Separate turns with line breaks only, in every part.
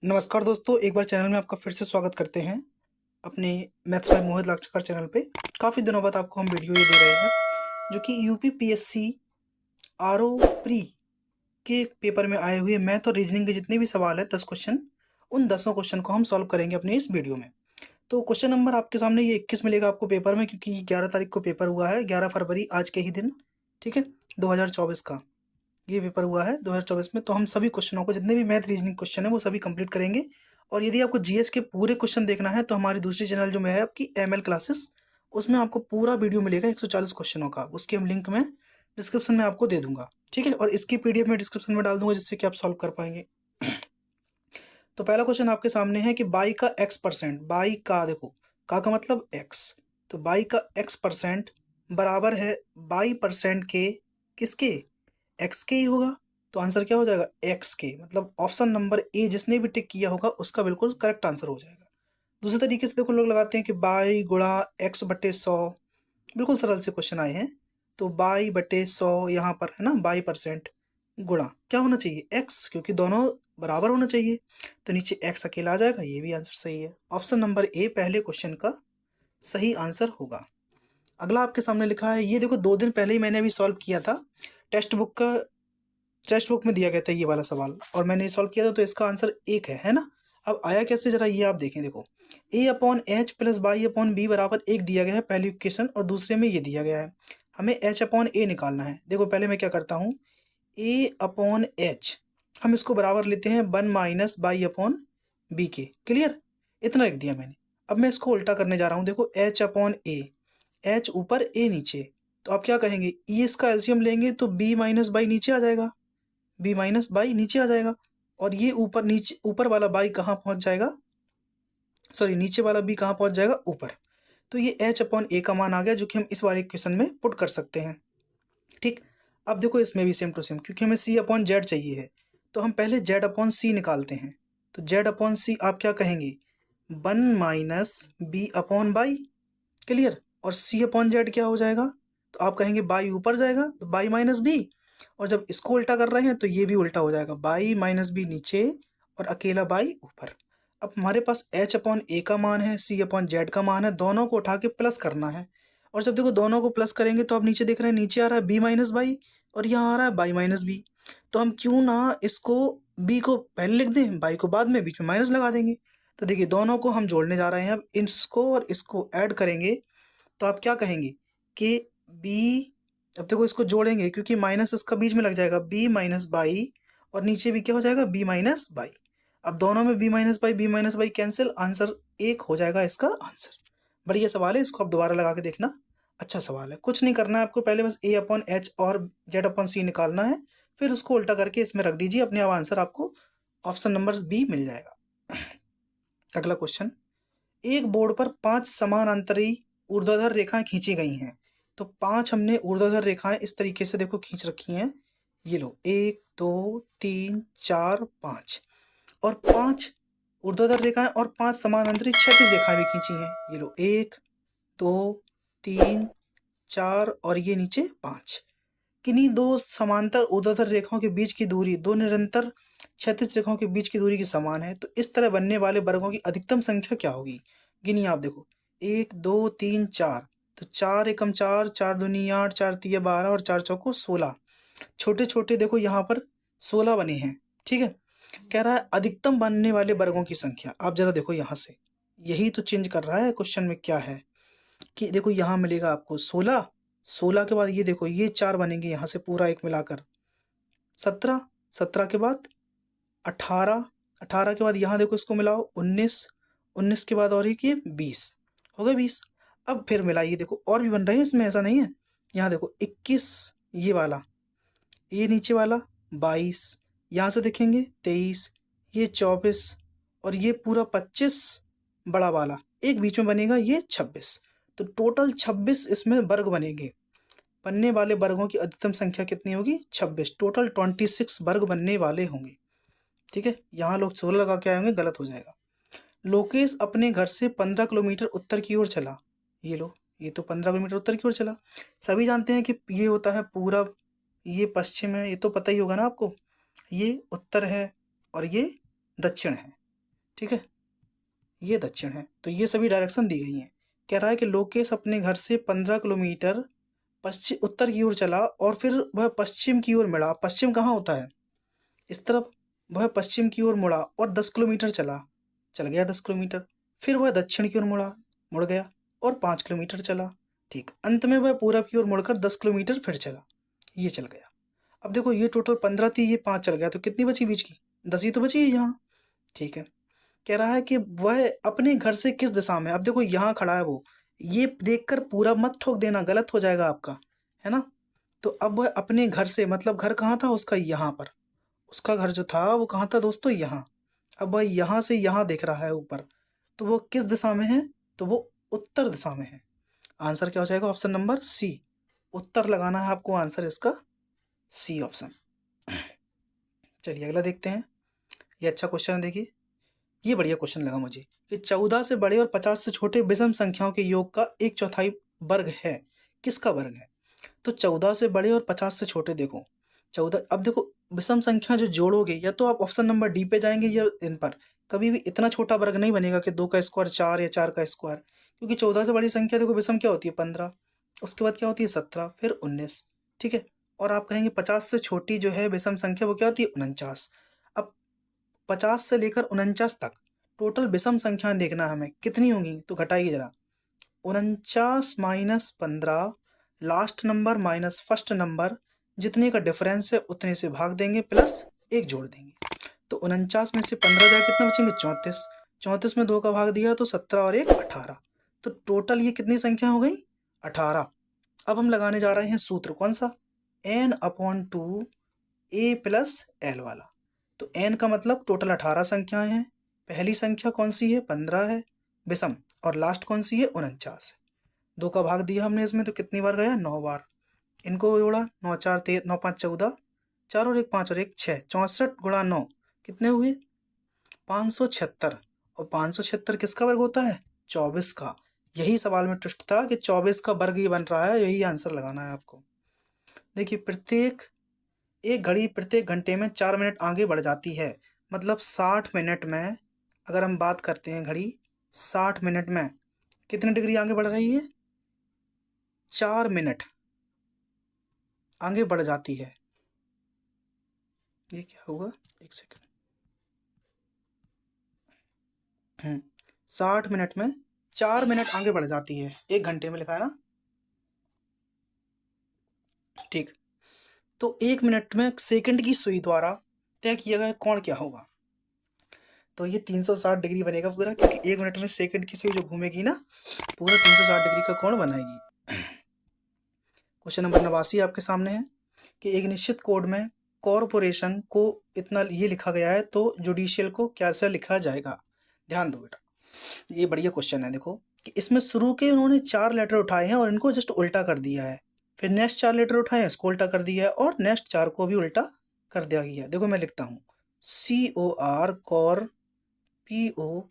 नमस्कार दोस्तों, एक बार चैनल में आपका फिर से स्वागत करते हैं अपने maths by Mohit Lakshakar channel पे। काफ़ी दिनों बाद आपको हम वीडियो ये दे रहे हैं जो कि यूपीपीएससी आरओ प्री के पेपर में आए हुए मैथ और रीजनिंग के जितने भी सवाल हैं 10 क्वेश्चन, उन 10 क्वेश्चन को हम सॉल्व करेंगे अपने इस वीडियो में। तो क्वेश्चन नंबर आपके सामने ये 21 मिलेगा आपको पेपर में, क्योंकि 11 तारीख को पेपर हुआ है, 11 फरवरी आज के ही दिन, ठीक है, 2024 का ये पेपर हुआ है 2024 में। तो हम सभी क्वेश्चनों को, जितने भी मैथ रीजनिंग क्वेश्चन है वो सभी कंप्लीट करेंगे। और यदि आपको जीएस के पूरे क्वेश्चन देखना है तो हमारी दूसरी चैनल जो है आपकी एमएल क्लासेस, उसमें आपको पूरा वीडियो मिलेगा 140 क्वेश्चनों का। उसके हम लिंक मैं डिस्क्रिप्शन में आपको दे दूंगा, ठीक है, और इसकी पीडीएफ में डिस्क्रिप्शन में डाल दूंगा जिससे कि आप सॉल्व कर पाएंगे। तो पहला क्वेश्चन आपके सामने है कि बाई का एक्स परसेंट, बाई का, देखो का मतलब एक्स, तो बाई का एक्स परसेंट बराबर है बाई परसेंट के किसके, एक्स के ही होगा। तो आंसर क्या हो जाएगा, एक्स के, मतलब ऑप्शन नंबर ए जिसने भी टिक किया होगा उसका बिल्कुल करेक्ट आंसर हो जाएगा। दूसरे तरीके से देखो, लोग लगाते हैं कि बाई गुणा एक्स बटे 100, बिल्कुल सरल से क्वेश्चन आए हैं। तो बाई बटे 100 यहाँ पर है ना, बाई परसेंट गुणा क्या होना चाहिए, एक्स, क्योंकि दोनों बराबर होना चाहिए। तो नीचे एक्स अकेला आ जाएगा, ये भी आंसर सही है। ऑप्शन नंबर ए पहले क्वेश्चन का सही आंसर होगा। अगला आपके सामने लिखा है, ये देखो 2 दिन पहले ही मैंने अभी सॉल्व किया था, टेक्स्ट बुक का, टेक्स्ट बुक में दिया गया था ये वाला सवाल, और मैंने सॉल्व किया था, तो इसका आंसर एक है ना। अब आया कैसे, जरा ये आप देखें। देखो A upon H plus Y upon B बराबर 1 दिया गया है पहली इक्वेशन, और दूसरे में ये दिया गया है, हमें एच अपॉन ए निकालना है। देखो पहले मैं क्या करता हूँ, ए अपॉन एच हम इसको बराबर लेते हैं 1 माइनस बाई अपॉन बी के, क्लियर, इतना लिख दिया मैंने। अब मैं इसको उल्टा करने जा रहा हूँ, देखो एच अपॉन ए, एच ऊपर ए नीचे, तो आप क्या कहेंगे, ई इसका एलसीएम लेंगे तो बी माइनस बाई नीचे आ जाएगा, बी माइनस बाई नीचे आ जाएगा, और ये ऊपर, नीचे ऊपर वाला बाई कहाँ पहुंच जाएगा, सॉरी नीचे वाला बी कहाँ पहुंच जाएगा, ऊपर। तो ये एच अपॉन ए का मान आ गया, जो कि हम इस वाले क्वेश्चन में पुट कर सकते हैं, ठीक। अब देखो इसमें भी सेम टू सेम, क्योंकि हमें सी अपॉन जेड चाहिए है, तो हम पहले जेड अपॉन सी निकालते हैं। तो जेड अपॉन सी आप क्या कहेंगे, 1 minus B upon by, clear, और सी अपॉन जेड क्या हो जाएगा, तो आप कहेंगे बाई ऊपर जाएगा, तो बाई माइनस बी, और जब इसको उल्टा कर रहे हैं तो ये भी उल्टा हो जाएगा, बाई माइनस बी नीचे और अकेला बाई ऊपर। अब हमारे पास एच अपॉन ए का मान है, सी अपॉन जेड का मान है, दोनों को उठा के प्लस करना है। और जब देखो दोनों को प्लस करेंगे तो आप नीचे देख रहे हैं, नीचे आ रहा है बी माइनस बाई और यहाँ आ रहा है बाई माइनस बी। तो हम क्यों ना इसको बी को पहले लिख दें, बाई को बाद में, बीच में माइनस लगा देंगे। तो देखिए दोनों को हम जोड़ने जा रहे हैं, अब इसको और इसको ऐड करेंगे तो आप क्या कहेंगे कि बी, अब देखो इसको जोड़ेंगे क्योंकि माइनस इसका बीच में लग जाएगा, बी माइनस बाई, और नीचे भी क्या हो जाएगा, बी माइनस बाई। अब दोनों में B minus by cancel, answer एक हो जाएगा इसका आंसर। बढ़िया सवाल है, इसको आप दोबारा लगा के देखना, अच्छा सवाल है। कुछ नहीं करना है आपको, पहले बस ए अपॉन एच और जेड अपॉन सी निकालना है, फिर उसको उल्टा करके इसमें रख दीजिए, अपने आप आंसर आपको ऑप्शन नंबर बी मिल जाएगा। अगला क्वेश्चन, एक बोर्ड पर 5 समानांतरी ऊर्ध्वाधर रेखाएं खींची गई हैं। तो 5 हमने ऊर्ध्वाधर रेखाएं इस तरीके से देखो खींच रखी हैं, ये लो 1 2 3 4 5, और 5 ऊर्ध्वाधर रेखाएं और 5 समानांतरी क्षैतिज रेखाएं भी खींची हैं, ये लो 1 2 3 4 और ये नीचे 5। किन्हीं दो समांतर ऊर्ध्वाधर रेखाओं के बीच की दूरी दो निरंतर क्षैतिज रेखाओं के बीच की दूरी के समान है, तो इस तरह बनने वाले वर्गों की अधिकतम संख्या क्या होगी। गिनिए आप, देखो 1 2 3 4, तो 4 एकम 4, 4 दूनी 8, 4 तिया 12 और 4 चौको 16। छोटे छोटे देखो यहाँ पर 16 बने हैं, ठीक है। कह रहा है अधिकतम बनने वाले वर्गों की संख्या। आप जरा देखो यहाँ से, यही तो चेंज कर रहा है क्वेश्चन में, क्या है कि देखो यहाँ मिलेगा आपको 16, 16 के बाद ये देखो ये 4 बनेंगे यहाँ से पूरा एक मिलाकर, 17, 17 के बाद 18, 18 के बाद यहाँ देखो इसको मिलाओ 19, 19 के बाद और एक ये 20, हो गए 20। अब फिर मिलाइए, देखो और भी बन रहे हैं इसमें, ऐसा नहीं है। यहाँ देखो 21, ये वाला, ये नीचे वाला 22, यहाँ से देखेंगे 23, ये 24, और ये पूरा 25 बड़ा वाला, एक बीच में बनेगा ये 26। तो टोटल 26 इसमें वर्ग बनेंगे। बनने वाले वर्गों की अधिकतम संख्या कितनी होगी, 26, टोटल 26 वर्ग बनने वाले होंगे, ठीक है। यहाँ लोग 16 लगा के आए होंगे, गलत हो जाएगा। लोकेश अपने घर से 15 किलोमीटर उत्तर की ओर चला, ये लो, ये तो 15 किलोमीटर उत्तर की ओर चला। सभी जानते हैं कि ये होता है पूरब, ये पश्चिम है, ये तो पता ही होगा ना आपको, ये उत्तर है और ये दक्षिण है, ठीक है, ये दक्षिण है। तो ये सभी डायरेक्शन दी गई हैं। कह रहा है कि लोकेश अपने घर से 15 किलोमीटर पश्चिम उत्तर की ओर चला और फिर वह पश्चिम की ओर मुड़ा। पश्चिम कहाँ होता है? इस तरफ। वह पश्चिम की ओर मुड़ा और 10 किलोमीटर चला। चल गया 10 किलोमीटर। फिर वह दक्षिण की ओर मुड़ गया और 5 किलोमीटर चला। ठीक, अंत में वह पूरब की ओर मुड़कर 10 किलोमीटर फिर चला। ये चल गया। अब देखो, ये टोटल 15 थी, ये 5 चल गया, तो कितनी बची बीच की? 10 ही तो बची है यहाँ। ठीक है, कह रहा है कि वह अपने घर से किस दिशा में। अब देखो, यहाँ खड़ा है वो, ये देखकर पूरा मत ठोक देना, गलत हो जाएगा आपका, है ना। तो अब वह अपने घर से, मतलब घर कहाँ था उसका? यहाँ पर। उसका घर जो था वो कहाँ था दोस्तों? यहाँ। अब वह यहाँ से यहाँ देख रहा है ऊपर, तो वो किस दिशा में है? तो वो उत्तर दिशा में है। आंसर क्या हो जाएगा? Option number C. उत्तर लगाना है आपको, आंसर इसका सी ऑप्शन। चलिए अगला देखते हैं। ये अच्छा क्वेश्चन है, देखिए ये बढ़िया क्वेश्चन लगा मुझे कि 14 से बड़े और 50 से छोटे विषम संख्याओं के योग का 1/4 वर्ग है। किसका वर्ग है? तो 14 से बड़े और 50 से छोटे, देखो 14। अब देखो, विषम संख्या जो जोड़ोगे, या तो आप ऑप्शन नंबर डी पे जाएंगे या इन पर। कभी भी इतना छोटा वर्ग नहीं बनेगा कि 2 का स्क्वायर 4 या 4 का स्क्वायर, क्योंकि 14 से बड़ी संख्या देखो विषम क्या होती है? 15। उसके बाद क्या होती है? 17, फिर 19। ठीक है, और आप कहेंगे 50 से छोटी जो है विषम संख्या वो क्या होती है? 49। अब 50 से लेकर 49 तक टोटल विषम संख्या देखना है हमें, कितनी होंगी? तो घटाइए जरा। 49 minus 15, last number minus first number, जितने का डिफरेंस है उतने से भाग देंगे, प्लस 1 जोड़ देंगे। तो 49 में से 15 जाए, कितने बचेंगे? 34। 34 में 2 का भाग दिया तो 17 और 1 18। तो टोटल ये कितनी संख्या हो गई? 18। अब हम लगाने जा रहे हैं सूत्र, कौन सा? n/2 a प्लस एल वाला। तो n का मतलब टोटल 18 संख्याएं हैं। पहली संख्या कौन सी है? 15 है विषम, और लास्ट कौन सी है? 49 है। 2 का भाग दिया हमने इसमें, तो कितनी बार गया? 9 बार। इनको जोड़ा, 9 4 13, 9 5 14, 4 और 1 5 और 1 6, 64 गुणा 9 कितने हुए? 576। और 576 किसका वर्ग होता है? 24 का। यही सवाल में ट्विस्ट था कि 24 का वर्ग ही बन रहा है, यही आंसर लगाना है आपको। देखिए, एक घड़ी प्रत्येक घंटे में 4 मिनट आगे बढ़ जाती है, मतलब 60 मिनट में, अगर हम बात करते हैं घड़ी 60 मिनट में कितने डिग्री आगे बढ़ रही है? 4 मिनट आगे बढ़ जाती है। ये क्या होगा? एक सेकंड। 60 मिनट में 4 मिनट आगे बढ़ जाती है, एक घंटे में लिखा है ना। ठीक, तो 1 मिनट में सेकंड की सुई द्वारा तय किया गया कोण क्या होगा? तो ये 360 डिग्री बनेगा पूरा, क्योंकि 1 मिनट में सेकंड की सुई जो घूमेगी ना, पूरा 360 डिग्री का कोण बनाएगी। क्वेश्चन नंबर 89 आपके सामने है कि एक निश्चित कोड में कॉरपोरेशन को इतना ये लिखा गया है, तो जुडिशियल को कैसे लिखा जाएगा? ध्यान दो बेटा, ये बढ़िया क्वेश्चन है। देखो कि इसमें शुरू के उन्होंने 4 लेटर उठाए हैं और इनको जस्ट उल्टा कर दिया है, फिर नेक्स्ट 4 लेटर उठाए हैं, इसको उल्टा कर दिया है, और नेक्स्ट 4 को भी उल्टा कर दिया गया है। देखो मैं लिखता हूँ COR, कॉर, PORATIONS,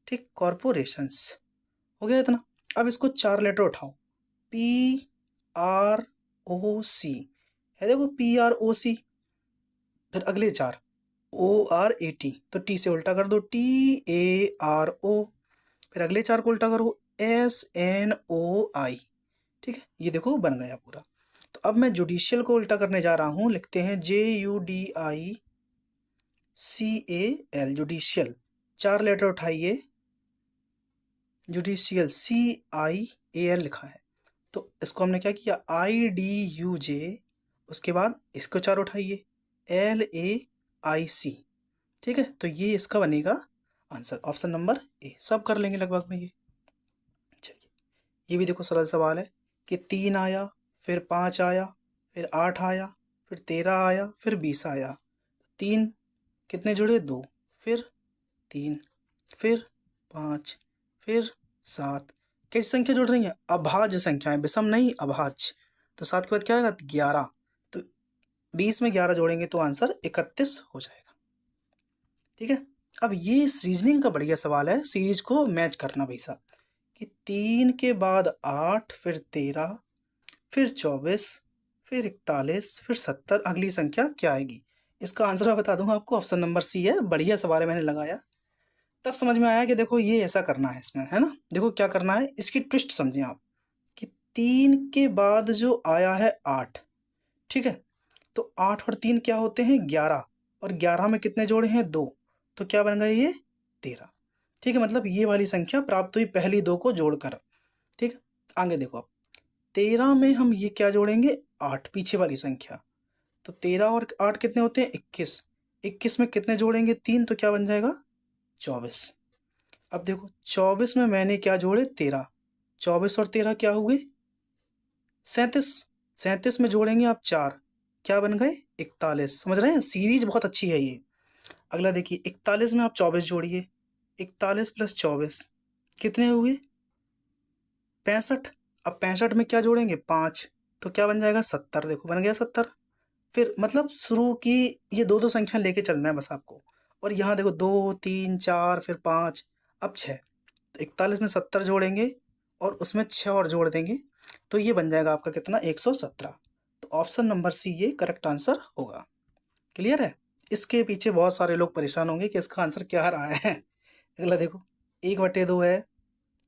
ठीक, कॉरपोरेशंस। हो गया इतना। अब इसको 4 लेटर उठाओ, PROC है, देखो PROC, फिर अगले 4 ORAT, तो T से उल्टा कर दो TARO, फिर अगले 4 को उल्टा करो SNOI। ठीक है, ये देखो बन गया पूरा। तो अब मैं जुडिशियल को उल्टा करने जा रहा हूं, लिखते हैं JUDICAL, जुडिशियल। 4 लेटर उठाइए, जुडिशियल CIAL लिखा है, तो इसको हमने क्या किया? IDUJ, उसके बाद इसको 4 उठाइए LAIC। ठीक है, तो ये इसका बनेगा आंसर, ऑप्शन नंबर ए। सब कर लेंगे लगभग में ये। चलिए, ये भी देखो सरल सवाल है कि 3 आया, फिर 5 आया, फिर 8 आया, फिर 13 आया, फिर 20 आया। 3 कितने जुड़े? 2, फिर 3, फिर 5, फिर 7। कैसी संख्या जुड़ रही है? अभाज्य संख्याएं, विषम नहीं, अभाज्य। तो 7 के बाद क्या आएगा? 11। तो 20 में 11 जोड़ेंगे तो आंसर 31 हो जाएगा। ठीक है, अब ये रीजनिंग का बढ़िया सवाल है, सीरीज को मैच करना भाई साहब, कि 3 के बाद 8, फिर 13, फिर 24, फिर 41, फिर 70, अगली संख्या क्या आएगी? इसका आंसर मैं बता दूंगा आपको, ऑप्शन नंबर सी है। बढ़िया सवाल है, मैंने लगाया तब समझ में आया कि देखो ये ऐसा करना है इसमें, है ना। देखो क्या करना है, इसकी ट्विस्ट समझिए आप कि 3 के बाद जो आया है 8, ठीक है, तो 8 और 3 क्या होते हैं? 11, और 11 में कितने जोड़े हैं? 2, तो क्या बन गए ये? 13, ठीक है। मतलब ये वाली संख्या प्राप्त हुई पहली दो को जोड़कर, ठीक है। आगे देखो आप, 13 में हम ये क्या जोड़ेंगे? 8, पीछे वाली संख्या। तो 13 और 8 कितने होते हैं? 21, 21 में कितने जोड़ेंगे? 3, तो क्या बन जाएगा? 24। अब देखो 24 में मैंने क्या जोड़े? 13, 24 और 13 क्या हुए? 37, 37 में जोड़ेंगे आप 4, क्या बन गए? 41। समझ रहे हैं, सीरीज बहुत अच्छी है ये। अगला देखिए, 41 में आप 24 जोड़िए, 41 प्लस 24 कितने हुए? 65। अब 65 में क्या जोड़ेंगे? 5, तो क्या बन जाएगा? 70। देखो बन गया 70। फिर मतलब शुरू की ये दो दो संख्या लेके चलना है बस आपको। और यहाँ देखो 2 3 4 फिर 5, अब 6, तो 41 में 70 जोड़ेंगे और उसमें 6 और जोड़ देंगे, तो ये बन जाएगा आपका कितना? 117। तो ऑप्शन नंबर सी ये करेक्ट आंसर होगा। क्लियर है? इसके पीछे बहुत सारे लोग परेशान होंगे कि इसका आंसर क्या रहा है। अगला देखो, 1/2 है,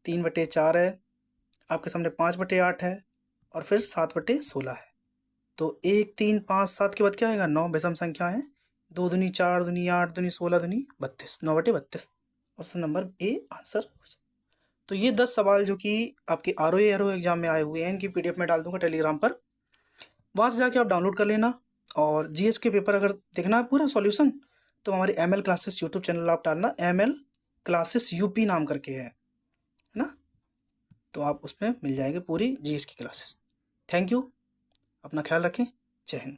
3/4 है, आपके सामने 5/8 है, और फिर 7/16 है। तो 1 3 5 7 के बाद क्या आएगा? 9 विषम संख्या है। 2 दूनी 4 दूनी 8 दूनी 16 दूनी 32, 9/32। Option number A answer. तो ये 10 सवाल जो कि आपके आरओ एग्जाम में आए हुए हैं, इनकी पीडीएफ में डाल दूंगा टेलीग्राम पर, वहाँ से जाके आप डाउनलोड कर लेना। और जीएस के पेपर अगर देखना है पूरा सॉल्यूशन, तो हमारे एमएल क्लासेस यूट्यूब चैनल आप डालना, एमएल क्लासेस यूपी नाम करके है ना, तो आप उसमें मिल जाएंगे पूरी जीएस की क्लासेस। थैंक यू, अपना ख्याल रखें, जय हिंद।